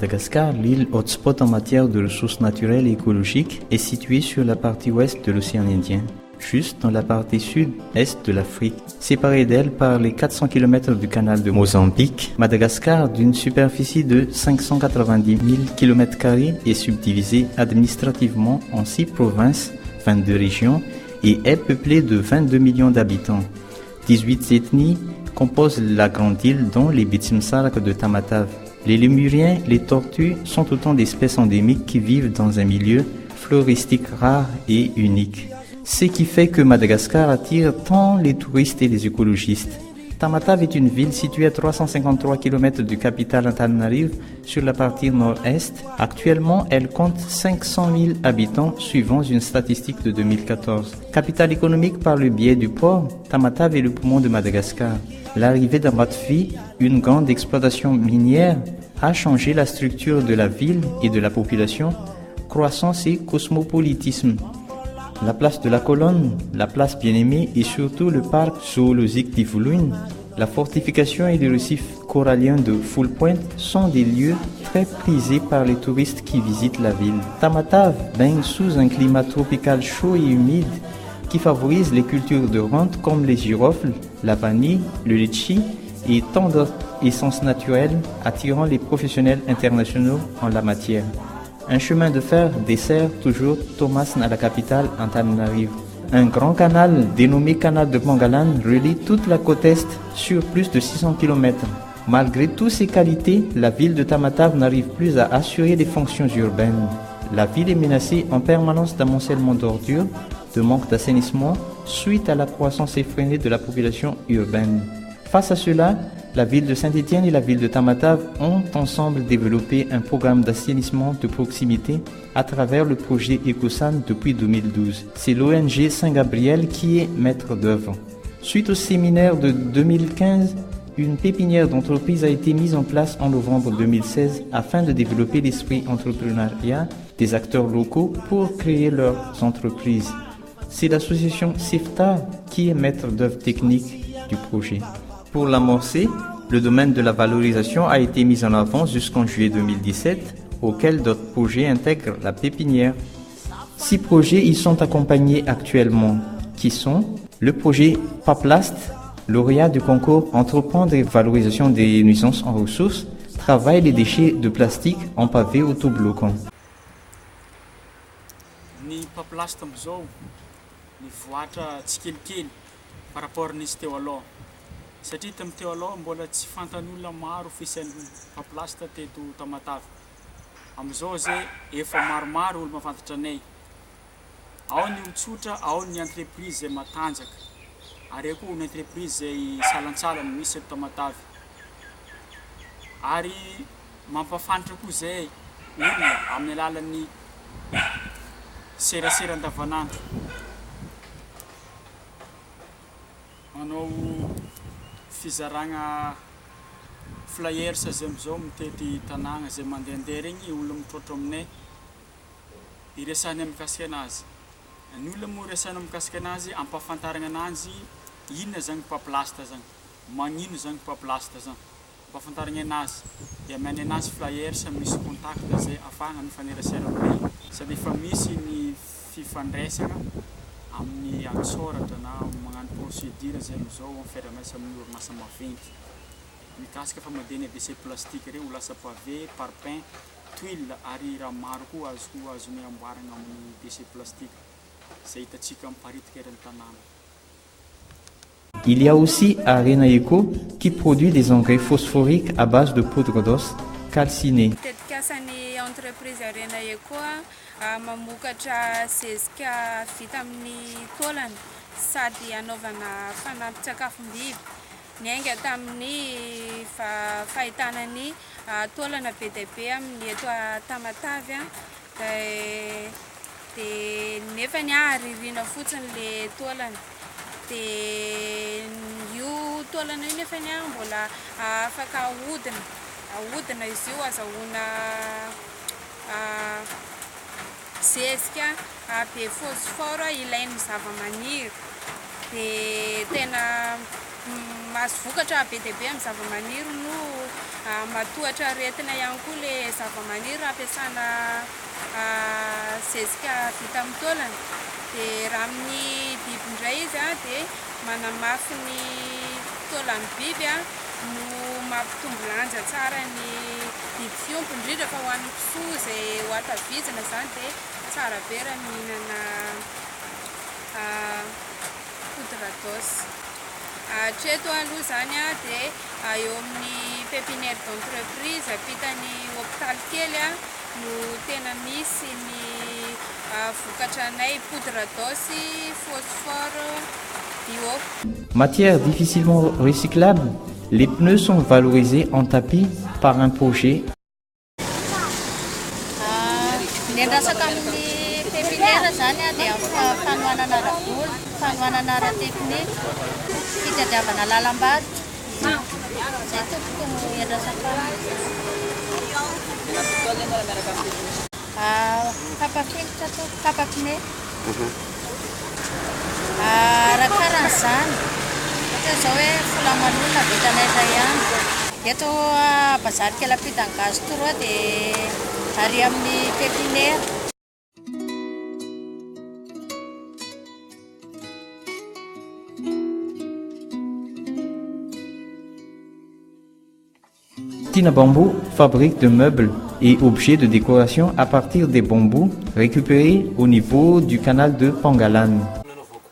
Madagascar, l'île hotspot en matière de ressources naturelles et écologiques, est située sur la partie ouest de l'océan Indien, juste dans la partie sud-est de l'Afrique. Séparée d'elle par les 400 km du canal de Mozambique, Madagascar, d'une superficie de 590 000 km² est subdivisée administrativement en 6 provinces, 22 régions et est peuplée de 22 millions d'habitants. 18 ethnies composent la grande île, dont les Bitsimsarak de Tamatave. Les lémuriens, les tortues sont autant d'espèces endémiques qui vivent dans un milieu floristique rare et unique. Ce qui fait que Madagascar attire tant les touristes et les écologistes. Tamatave est une ville située à 353 km du capital Antananarive sur la partie nord-est. Actuellement, elle compte 500 000 habitants suivant une statistique de 2014. Capitale économique par le biais du port, Tamatave est le poumon de Madagascar. L'arrivée d'Amatfi, une grande exploitation minière, a changé la structure de la ville et de la population, croissance et cosmopolitisme. La place de la Colonne, la place Bien-Aimée et surtout le parc zoologique d'Ivuluin, la fortification et le récif corallien de Full Point sont des lieux très prisés par les touristes qui visitent la ville. Tamatave baigne sous un climat tropical chaud et humide qui favorise les cultures de rente comme les girofles, la vanille, le litchi et tant d'autres essences naturelles attirant les professionnels internationaux en la matière. Un chemin de fer dessert toujours Thomas à la capitale Antananarive. Un grand canal dénommé Canal de Mangalan relie toute la côte est sur plus de 600 km. Malgré toutes ces qualités, la ville de Tamatave n'arrive plus à assurer des fonctions urbaines. La ville est menacée en permanence d'amoncellement d'ordures, de manque d'assainissement suite à la croissance effrénée de la population urbaine. Face à cela, la ville de Saint-Étienne et la ville de Tamatave ont ensemble développé un programme d'assainissement de proximité à travers le projet EcoSan depuis 2012. C'est l'ONG Saint-Gabriel qui est maître d'œuvre. Suite au séminaire de 2015, une pépinière d'entreprise a été mise en place en novembre 2016 afin de développer l'esprit entrepreneurial des acteurs locaux pour créer leurs entreprises. C'est l'association CIFTA qui est maître d'œuvre technique du projet. Pour l'amorcer, le domaine de la valorisation a été mis en avant jusqu'en juillet 2017, auquel d'autres projets intègrent la pépinière. 6 projets y sont accompagnés actuellement, qui sont le projet Paplast, lauréat du concours Entreprendre et valorisation des nuisances en ressources, travaille les déchets de plastique en pavé autobloquant. Ny Paplast amizao nivoatra tsikelikely par rapport nisy teo aloha. Satria tamin'ny teo aloha mbola tsy fantan'olona maro fisain'ny Paplast teto Tamatave. Amizao zay efa maromaro olo mafantatra anay. Ao ny tsotra, ao ny entreprise zay matanjaka. Ary koa ny entreprise zay salantsalany misy eto Tamatave. Ary mampafantatra koa zay olona amin'ny alalan'ny serasera andavanandro. Manao fizaragna flyers zay amizao mitety tanàgna zay mandehandeha regny olona mitrotro aminay iresahany mikasika anazy. Ny olona moa resahana mikasika anazy ampafantarana anazy inona zany Paplast zany, magnino zany Paplast zany, ampafantarana anazy. Dia ameny anazy flyers misy contact zay afahana mifanerasera aminay sady efa misy ny fifandraisana amin'ny antsoratra na magnano procédure zay amizao mifairamaisa amin'ny orinasa maventy mikasika famadihana déchets plastique reo ho lasa pavé, parpaing, tuile ary raha maro koa azony amboarana amin'ny déchets plastique zay hitatsika miparitaka eran'ny tanàna. Il y a aussi Arena Eco qui produit des engrais phosphoriques à base de poudre d'os calcinée. Tetikasan'ny entreprise Arena Eco mamokatra zezika vita amin'ny taolana sady anaovana fanampin-tsakafom-biby. Niainga tamin'ny fahitana ny taolana be dia be amin'ny eto Tamatave dia nefa ny aririna fotsiny le taolana. Dia io taolana io nefa ny mbola afaka ahodina izy io azahoana zezika be phosphore ilain'ny zava-maniry. Dia tena mahazo vokatra be dia be amin'ny zava-maniry no matohatra aretina ihany koa le zava-maniry ampiasana zezika vita amin'ny taolana. Dia raha amin'ny biby indray izy dia manamafy ny taolan'ny biby no mampitombo lanja tsara ny biby fiompy, indrindra fa ho an'ny kisoa izay ho atavizina zany dia tsara be raha mihinana poudre d'os. Hatreto aloha zany dia eo amin'ny pépinière d'entreprise ampitany hôpitaly kely no tena misy ny vokatranay poudre d'os phosphore bio. Matière difficilement recyclable, les pneus sont valorisés en tapis par un projet. Nendrasaka amin'ny pépinière zany dia fanohanana ara-bola, fanohanana ara-teknika, fitadiavana lalam-bary. Zay tokony no endrasaka kapa-fingotra to, kapa-pneu. Arakaran'izany. Ohatra zao hoe folaman'olona vitanay iray ihany. Eto bazary kely ampitany gazy toroa dia ary amin'ny pépinière. Tina Bamboo fabrique de meubles et objets de décoration à partir des bambous récupérés au niveau du canal de Pangalan.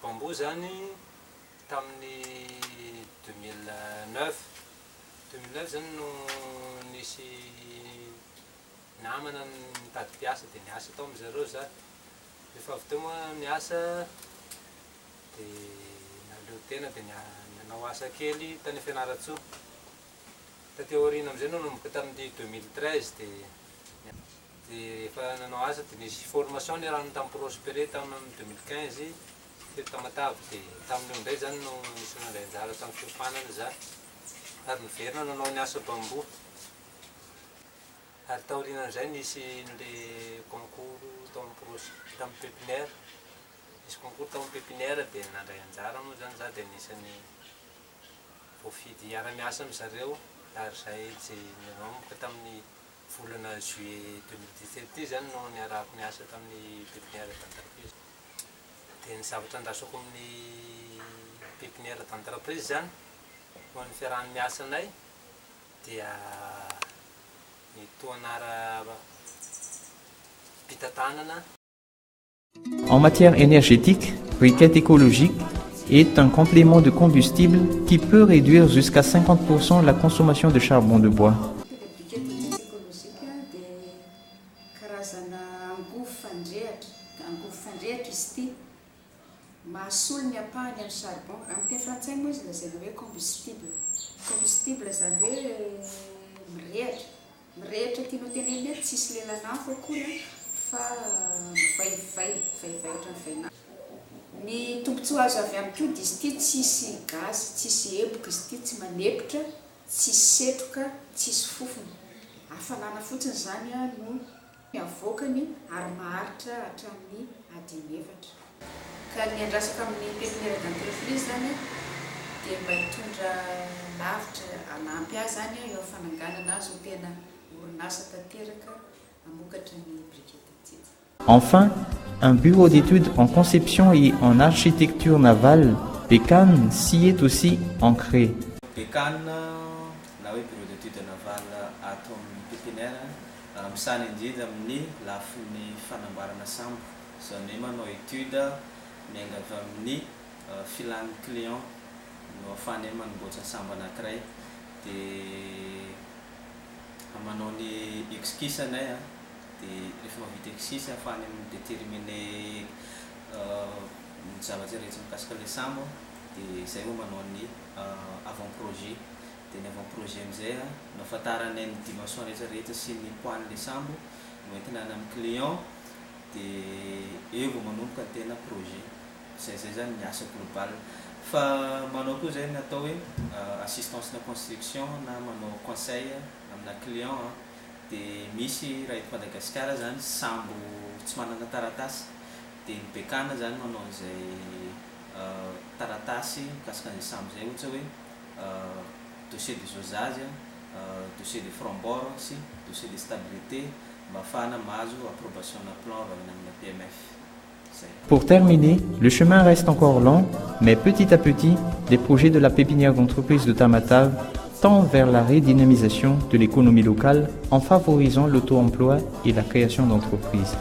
Bamboo zany tamin'ny 2009 zany no nisy namana nitady mpiasa dia niasa tao amin'zareo za. Rehefa avy teo moa niasa dia naleo tena dia nanao asa kely tany Fianaratsoa. Taty aoriana amin'izay nanomboka tamin'ny 2013 dia efa nanao asa dia nisy formation niarahana tamin'ny Prospéré tamin'ny 2015 teto Tamatavy. Dia tamin'io indray zany no nisy nandray anjara tamin'ny fiofanana za ary niverina nanao ny asa bamboo. Ary taorianan'izay nisy nle concours tamin'ny pépinière, nisy concours tamin'ny pépinière dia nandray anjara moa zany za dia nisany voafidy hiara-miasa amin'zareo. Ary zay tsy nanomboka tamin'ny volana juillet 2017 zany no niarahako niasa tamin'ny pépinière d'entreprise. Dia ny zavatra andrasako amin'ny pépinière d'entreprise zany ho an'ny fiarahan'ny miasanay dia ny toanara pitatanana. En matière énergétique, briquette écologique est un complément de combustible qui peut réduire jusqu'à 50% la consommation de charbon de bois. Mahasolo ny apahany amin'ny charbon amin'ny teny frantsay moa izy lazaina hoe combustible. Combustible zany hoe mirehatra tianao teneny hoe tsisy lelanafo akory fa mivaivay ohatran'ny vainafo. Ny tombontsoa azo avy amin'ny koa izy ity tsisy gaz, tsisy eboka izy ity, tsy manepotra, tsisy setroka, tsisy fofona. Hafanana fotsiny zany no avoakany ary maharitra hatramin'ny adiny efatra. Ka ny andrasaka amin'ny pépinière d'entreprise zany dia mba hitondra lavitra hanampy azy zany eo fananganana azy ho tena orinasa tanteraka hamokatra ny briquette ity. Enfin, un bureau d'études en conception et en architecture navale, BECAN, s'y est aussi ancré. BECAN, na hoe bureau d'études navale ato amin'ny pépinière, misana indrindra amin'ny lafin'ny fanamboarana sambo. Zany hoe manao étude miainga avy amin'ny filan'ny client no ahafahany manomboatra sambo anankiray. Dia manao ny esquisse anay dia rehefa mavita esquisse ahafahany déterminer ny zavatra rehetra mikasika ilay sambo dia izay ho manao ny avant projet. Dia ny avant projet amin'izay no ahafantarany ny dimension rehetrarehetra sy ny poids-n'ilay sambo no entina any amin'ny client dia eo vao manomboka ny tena projet. Zay zany ny asa global. Fa manao koa zay natao hoe assistance na construction na manao conseil amina client dia misy raha eto Madagasikara zany sambo tsy manana taratasy dia ny BECAN zany manao an'izay taratasy mikasika an'izay sambo zay ohatra hoe dossier de dosage dossier de frambord sy dossier de stabilité mba ahafahana mahazo approbation na plan avy amin'ny PMF. Pour terminer, le chemin reste encore long, mais petit à petit, les projets de la pépinière d'entreprise de Tamatave tendent vers la redynamisation de l'économie locale en favorisant l'auto-emploi et la création d'entreprises.